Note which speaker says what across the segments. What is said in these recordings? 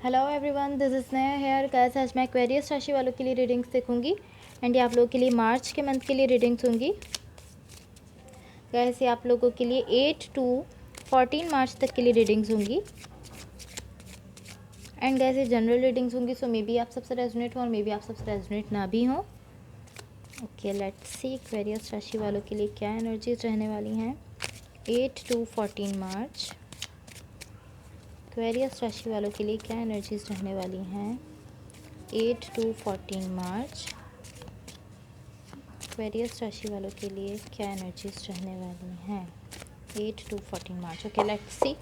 Speaker 1: Hello everyone, this is नया hair guys. आज मैं एक्वेरियस राशि वालों के लिए रीडिंग्स देखूंगी एंड ये आप लोगों के लिए मार्च के मंथ के लिए रीडिंग्स होंगी। गाइस ये आप लोगों के लिए 8 to 14 मार्च तक के लिए रीडिंग्स होंगी एंड गाइस ये जनरल रीडिंग्स होंगी, सो मे बी आप सबसे रेजोनेट हो और मे बी आप सबसे रेजोनेट ना भी हो। ओके, लेट्स सी एक्वेरियस राशि वालों के लिए क्या एनर्जीज रहने वाली हैं 8 to 14 मार्च। एक्वेरियस राशि वालों के लिए क्या एनर्जीज रहने वाली हैं 8 to 14 मार्च। एक्वेरियस राशि वालों के लिए क्या एनर्जीज रहने वाली हैं 8 to 14 March. Okay, let's see.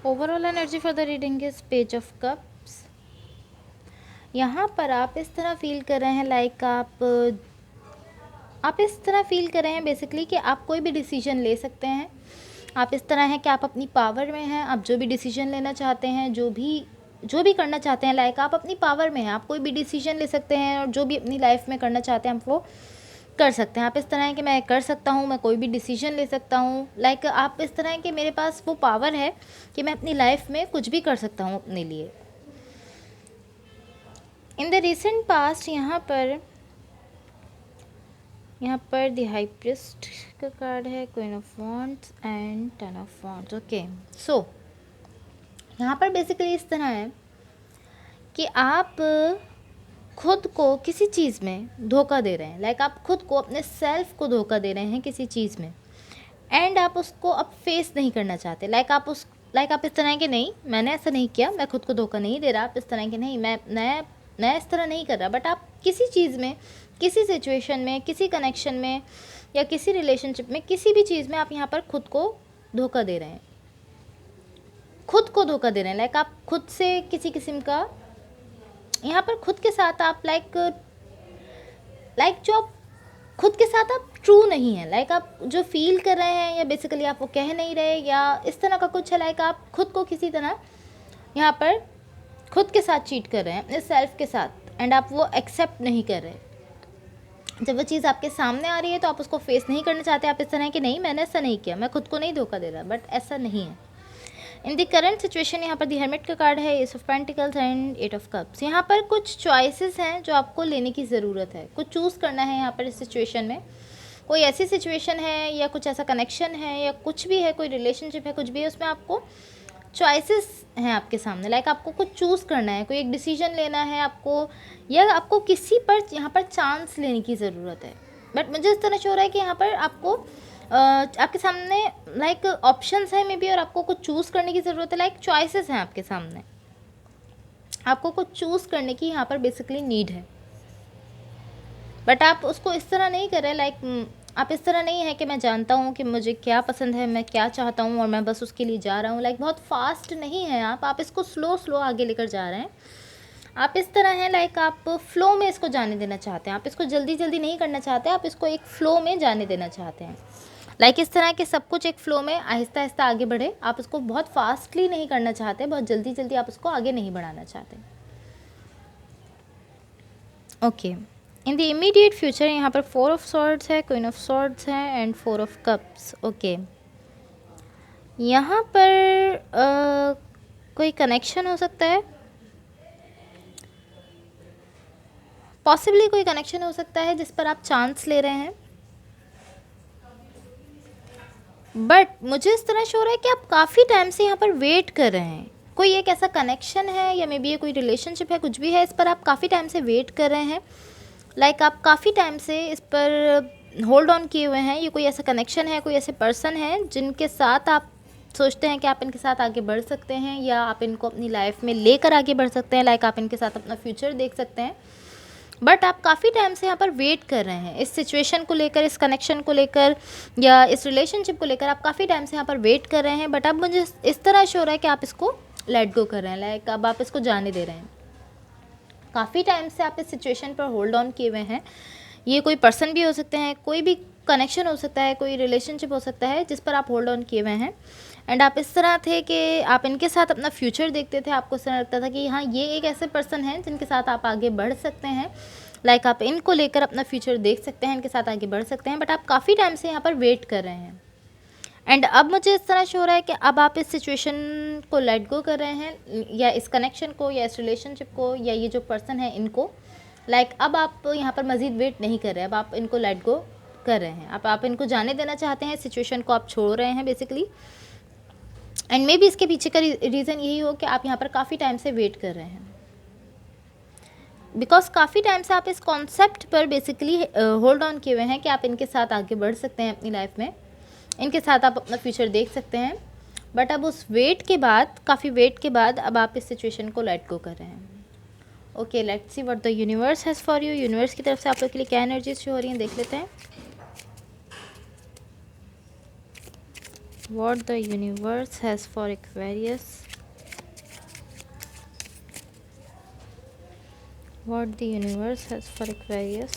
Speaker 1: Overall energy for the reading is page of cups. यहाँ पर आप इस तरह फील कर रहे हैं लाइक आप इस तरह फील कर रहे हैं बेसिकली कि आप कोई भी डिसीजन ले सकते हैं। आप इस तरह हैं कि आप अपनी पावर में हैं, आप जो भी डिसीजन लेना चाहते हैं, जो भी करना चाहते हैं, लाइक आप अपनी पावर में हैं, आप कोई भी डिसीजन ले सकते हैं और जो भी अपनी लाइफ में करना चाहते हैं आप वो कर सकते हैं। आप इस तरह हैं कि मैं कर सकता हूँ, मैं कोई भी डिसीजन ले सकता हूँ, लाइक आप इस तरह हैं कि मेरे पास वो पावर है कि मैं अपनी लाइफ में कुछ भी कर सकता हूँ अपने लिए। इन द रिसेंट पास्ट यहाँ पर द हाई प्रीस्ट का कार्ड है, queen of wands and ten of wands. Okay, so यहाँ पर बेसिकली इस तरह है कि आप खुद को किसी चीज़ में धोखा दे रहे हैं, लाइक आप खुद को अपने सेल्फ को धोखा दे रहे हैं किसी चीज़ में एंड आप उसको अब फेस नहीं करना चाहते। लाइक आप इस तरह के नहीं, मैंने ऐसा नहीं किया, मैं खुद को धोखा नहीं दे रहा। आप इस तरह के नहीं, मैं इस तरह नहीं कर रहा, बट आप किसी चीज़ में, किसी सिचुएशन में, किसी कनेक्शन में या किसी रिलेशनशिप में, किसी भी चीज़ में आप यहाँ पर खुद को धोखा दे रहे हैं, खुद को धोखा दे रहे हैं। लाइक आप खुद से किसी किस्म का यहाँ पर खुद के साथ आप लाइक जो आप खुद के साथ आप ट्रू नहीं है, लाइक आप जो फील कर रहे हैं या बेसिकली आप वो कह नहीं रहे या इस तरह का कुछ है। लाइक आप खुद को किसी तरह यहाँ पर खुद के साथ चीट कर रहे हैं, अपने सेल्फ के साथ, एंड आप वो एक्सेप्ट नहीं कर रहे। जब वो चीज़ आपके सामने आ रही है तो आप उसको फेस नहीं करना चाहते। आप इस तरह कि नहीं, मैंने ऐसा नहीं किया, मैं खुद को नहीं धोखा दे रहा, बट ऐसा नहीं है। इन द करंट सिचुएशन यहाँ पर द हेर्मिट का कार्ड है, ace of pentacles and eight of cups. यहाँ पर कुछ चॉइसेस हैं जो आपको लेने की ज़रूरत है, कुछ चूज़ करना है यहाँ पर इस सिचुएशन में। कोई ऐसी सिचुएशन है या कुछ ऐसा कनेक्शन है या कुछ भी है, कोई रिलेशनशिप है, कुछ भी है, उसमें आपको चॉइसेस हैं आपके सामने। लाइक आपको कुछ चूज़ करना है, कोई एक डिसीजन लेना है आपको, या आपको किसी पर यहाँ पर चांस लेने की ज़रूरत है। बट मुझे इस तरह से हो रहा है कि यहाँ पर आपको आपके सामने लाइक ऑप्शंस है मे बी, और आपको कुछ चूज़ करने की ज़रूरत है। लाइक चॉइसेस हैं आपके सामने, आपको कुछ चूज़ करने की यहाँ पर बेसिकली नीड है, बट आप उसको इस तरह नहीं कर रहे। लाइक आप इस तरह नहीं है कि मैं जानता हूँ कि मुझे क्या पसंद है, मैं क्या चाहता हूँ और मैं बस उसके लिए जा रहा हूँ। लाइक बहुत फास्ट नहीं है आप इसको स्लो आगे लेकर जा रहे हैं। आप इस तरह हैं लाइक आप फ्लो में इसको जाने देना चाहते हैं, आप इसको जल्दी नहीं करना चाहते, आप इसको एक फ़्लो में जाने देना चाहते हैं। लाइक इस तरह के सब कुछ एक फ़्लो में आहिस्ता आहिस्ता आगे बढ़े। आप इसको बहुत फास्टली नहीं करना चाहते, बहुत जल्दी आप इसको आगे नहीं बढ़ाना चाहते। Okay, in the immediate future यहाँ पर 4 ऑफ सॉर्ड्स है, क्वीन ऑफ सॉर्ड्स है एंड 4 ऑफ कप्स। ओके, यहाँ पर कोई कनेक्शन हो सकता है, पॉसिबली कोई कनेक्शन हो सकता है जिस पर आप चांस ले रहे हैं, बट मुझे इस तरह शो हो रहा है कि आप काफ़ी टाइम से यहाँ पर वेट कर रहे हैं। कोई एक ऐसा कनेक्शन है या मे बी ये कोई रिलेशनशिप है, कुछ भी है, इस पर आप काफ़ी टाइम से वेट कर रहे हैं। लाइक आप काफ़ी टाइम से इस पर होल्ड ऑन किए हुए हैं। ये कोई ऐसा कनेक्शन है, कोई ऐसे पर्सन है जिनके साथ आप सोचते हैं कि आप इनके साथ आगे बढ़ सकते हैं या आप इनको अपनी लाइफ में लेकर आगे बढ़ सकते हैं। लाइक आप इनके साथ अपना फ्यूचर देख सकते हैं, बट आप काफ़ी टाइम से यहाँ पर वेट कर रहे हैं इस सिचुएशन को लेकर, इस कनेक्शन को लेकर या इस रिलेशनशिप को लेकर। आप काफ़ी टाइम से यहाँ पर वेट कर रहे हैं, बट अब मुझे इस तरह शो हो रहा है कि आप इसको लेट गो कर रहे हैं। लाइक अब आप इसको जाने दे रहे हैं। काफ़ी टाइम से आप इस सिचुएशन पर होल्ड ऑन किए हुए हैं। ये कोई पर्सन भी हो सकते हैं, कोई भी कनेक्शन हो सकता है, कोई रिलेशनशिप हो सकता है जिस पर आप होल्ड ऑन किए हुए हैं। एंड आप इस तरह थे कि आप इनके साथ अपना फ्यूचर देखते थे। आपको इस तरह लगता था कि हाँ, ये एक ऐसे पर्सन हैं जिनके साथ आप आगे बढ़ सकते हैं। लाइक आप इनको लेकर अपना फ्यूचर देख सकते हैं, इनके साथ आगे बढ़ सकते हैं। बट आप काफ़ी टाइम से यहाँ पर वेट कर रहे हैं। एंड अब मुझे इस तरह शो हो रहा है कि अब आप इस सिचुएशन को लेट गो कर रहे हैं, या इस कनेक्शन को, या इस रिलेशनशिप को, या ये जो पर्सन है इनको। लाइक अब आप यहाँ पर मज़ीद वेट नहीं कर रहे हैं, अब आप इनको लेट गो कर रहे हैं। आप इनको जाने देना चाहते हैं, सिचुएशन को आप छोड़ रहे हैं बेसिकली। एंड मे बी इसके पीछे का रीज़न यही हो कि आप यहाँ पर काफ़ी टाइम से वेट कर रहे हैं, बिकॉज काफ़ी टाइम से आप इस कॉन्सेप्ट पर बेसिकली होल्ड ऑन किए हुए हैं कि आप इनके साथ आगे बढ़ सकते हैं अपनी लाइफ में, इनके साथ आप अपना फ्यूचर देख सकते हैं। बट अब उस वेट के बाद, काफ़ी वेट के बाद, अब आप इस सिचुएशन को लेट गो कर रहे हैं। Okay, let's see what the universe has for you. Universe की तरफ से आप लोग के लिए क्या एनर्जीज शो हो रही हैं, देख लेते हैं। What the universe has for Aquarius, what the universe has for Aquarius,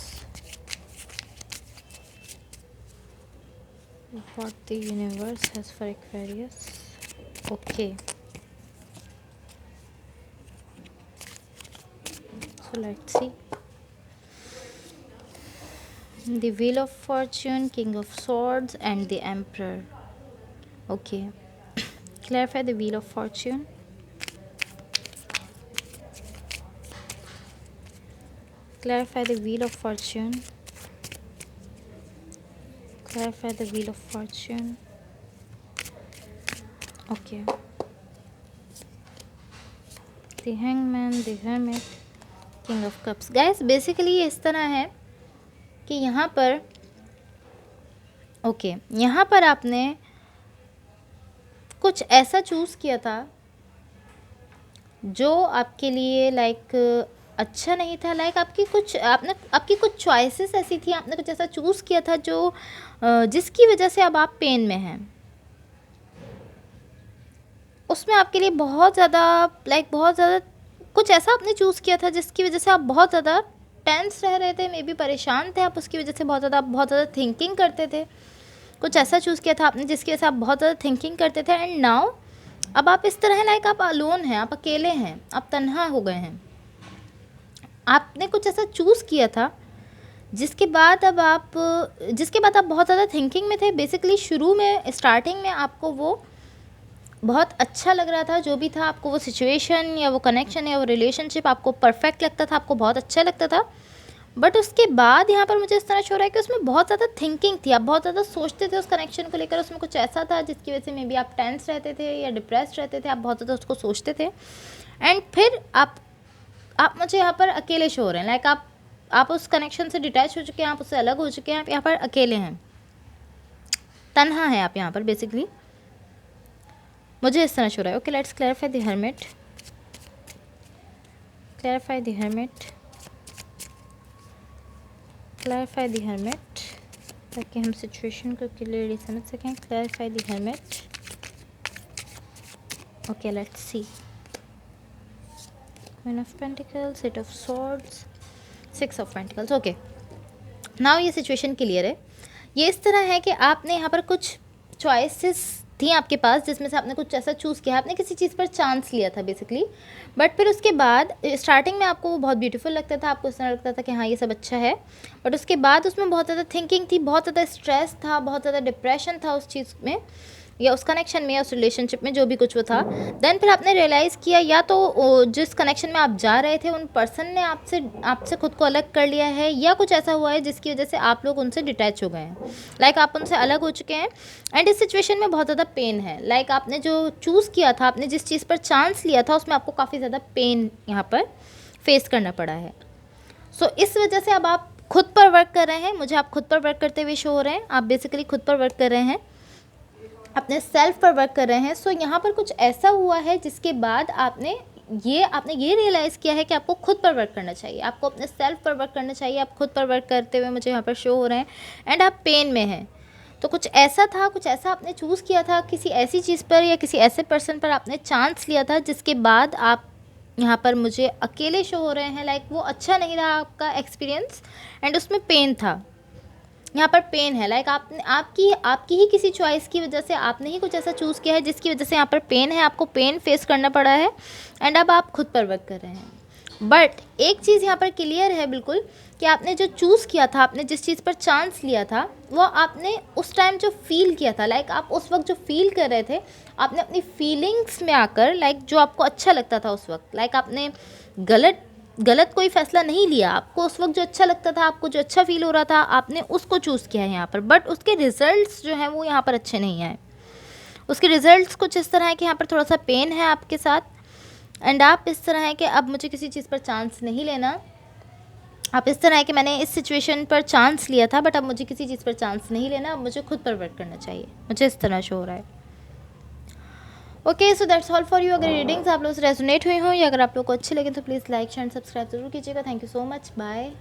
Speaker 1: what the universe has for Aquarius. Okay, so let's see. The Wheel of Fortune, King of Swords and the Emperor. Okay, clarify the Wheel of Fortune. Clarify the Wheel of Fortune. Clarify the Wheel of Fortune. Okay. The Hangman, the Hermit, King of Cups. Guys, basically ये इस तरह है कि यहाँ पर यहाँ पर आपने कुछ ऐसा चूज़ किया था जो आपके लिए लाइक अच्छा नहीं था। लाइक आपकी कुछ चॉइसेस ऐसी थी, आपने कुछ ऐसा चूज़ किया था जो जिसकी वजह से अब आप पेन में हैं। उसमें आपके लिए बहुत ज़्यादा कुछ ऐसा आपने चूज़ किया था जिसकी वजह से आप बहुत ज़्यादा टेंस रह रहे थे, मे बी परेशान थे आप उसकी वजह से, बहुत ज़्यादा थिंकिंग करते थे। कुछ ऐसा चूज़ किया था आपने जिसकी वजह से आप बहुत ज़्यादा थिंकिंग करते थे। एंड नाउ अब आप इस तरह हैं, लाइक आप अलोन हैं, आप अकेले हैं, आप तन्हा हो गए हैं। आपने कुछ ऐसा चूज़ किया था जिसके बाद आप बहुत ज़्यादा थिंकिंग में थे। बेसिकली शुरू में, स्टार्टिंग में आपको वो बहुत अच्छा लग रहा था, जो भी था, आपको वो सिचुएशन या वो कनेक्शन या वो रिलेशनशिप आपको परफेक्ट लगता था, आपको बहुत अच्छा लगता था। बट उसके बाद यहाँ पर मुझे इस तरह शो हो रहा है कि उसमें बहुत ज़्यादा थिंकिंग थी, आप बहुत ज़्यादा सोचते थे उस कनेक्शन को लेकर। उसमें कुछ ऐसा था जिसकी वजह से मे बी आप टेंस रहते थे या डिप्रेस्ड रहते थे, आप बहुत ज़्यादा उसको सोचते थे। एंड फिर आप मुझे यहाँ पर अकेले शो हो रहे हैं, लाइक आप उस कनेक्शन से डिटैच हो चुके हैं, आप उससे अलग हो चुके हैं, आप यहाँ पर अकेले हैं, तन्हा हैं आप यहाँ पर बेसिकली, मुझे इस तरह शो रहा है। Okay, let's clarify the hermit. Clarify the hermit. Clarify the hermit, ताकि हम सिचुएशन को क्लियरली समझ सकें। Clarify the hermit. Okay, let's see. Queen of Pentacles, Eight of Swords, Six of Pentacles. Okay, now ये situation clear है। ये इस तरह है कि आपने यहाँ पर कुछ चॉइसेस थी आपके पास, जिसमें से आपने कुछ ऐसा चूज़ किया, आपने किसी चीज़ पर चांस लिया था बेसिकली। बट फिर उसके बाद स्टार्टिंग में आपको वो बहुत ब्यूटीफुल लगता था, आपको इस तरह लगता था कि हाँ ये सब अच्छा है। बट उसके बाद उसमें बहुत ज़्यादा थिंकिंग थी, बहुत ज़्यादा स्ट्रेस था, बहुत ज़्यादा डिप्रेशन था उस चीज़ में, या उस कनेक्शन में, या उस रिलेशनशिप में, जो भी कुछ वो था। देन फिर आपने रियलाइज़ किया, या तो जिस कनेक्शन में आप जा रहे थे उन पर्सन ने आपसे खुद को अलग कर लिया है, या कुछ ऐसा हुआ है जिसकी वजह से आप लोग उनसे डिटैच हो गए हैं, लाइक आप उनसे अलग हो चुके हैं। एंड इस सिचुएशन में बहुत ज़्यादा पेन है, लाइक आपने जो चूज़ किया था, आपने जिस चीज़ पर चांस लिया था, उसमें आपको काफ़ी ज़्यादा पेन यहाँ पर फेस करना पड़ा है। सो इस वजह से अब आप खुद पर वर्क कर रहे हैं। मुझे आप खुद पर वर्क करते हुए शो हो रहे हैं, आप बेसिकली खुद पर वर्क कर रहे हैं, अपने सेल्फ पर वर्क कर रहे हैं। सो यहाँ पर कुछ ऐसा हुआ है जिसके बाद आपने ये रियलाइज़ किया है कि आपको खुद पर वर्क करना चाहिए, आपको अपने सेल्फ पर वर्क करना चाहिए। आप खुद पर वर्क करते हुए मुझे यहाँ पर शो हो रहे हैं, एंड आप पेन में हैं। तो कुछ ऐसा था, कुछ ऐसा आपने चूज़ किया था, किसी ऐसी चीज़ पर या किसी ऐसे पर्सन पर आपने चांस लिया था, जिसके बाद आप यहाँ पर मुझे अकेले शो हो रहे हैं, लाइक वो अच्छा नहीं रहा आपका एक्सपीरियंस, एंड उसमें पेन था। यहाँ पर पेन है, लाइक आपने आपकी आपकी ही किसी चॉइस की वजह से आपने ही कुछ ऐसा चूज़ किया है जिसकी वजह से यहाँ पर पेन है, आपको पेन फेस करना पड़ा है, एंड अब आप खुद पर वर्क कर रहे हैं। बट एक चीज़ यहाँ पर क्लियर है बिल्कुल, कि आपने जो चूज़ किया था, आपने जिस चीज़ पर चांस लिया था, वो आपने उस टाइम जो फील किया था, लाइक आप उस वक्त जो फील कर रहे थे, आपने अपनी फीलिंग्स में आकर, लाइक जो आपको अच्छा लगता था उस वक्त, लाइक आपने गलत गलत कोई फैसला नहीं लिया, आपको उस वक्त जो अच्छा लगता था, आपको जो अच्छा फील हो रहा था, आपने उसको चूज़ किया है यहाँ पर। बट उसके रिजल्ट्स जो हैं वो यहाँ पर अच्छे नहीं आए। उसके रिजल्ट्स कुछ इस तरह है कि यहाँ पर थोड़ा सा पेन है आपके साथ, एंड आप इस तरह है कि अब मुझे किसी चीज़ पर चांस नहीं लेना। आप इस तरह है कि मैंने इस सिचुएशन पर चांस लिया था, बट अब मुझे किसी चीज़ पर चांस नहीं लेना, अब मुझे खुद पर वर्क करना चाहिए, मुझे इस तरह शो हो रहा है। Okay, so that's all for you. अगर रीडिंग्स आप लोग से रेजोनेट हुई हो या अगर आप लोग को अच्छी लगे तो please like share and subscribe जरूर कीजिएगा। Thank you so much, bye.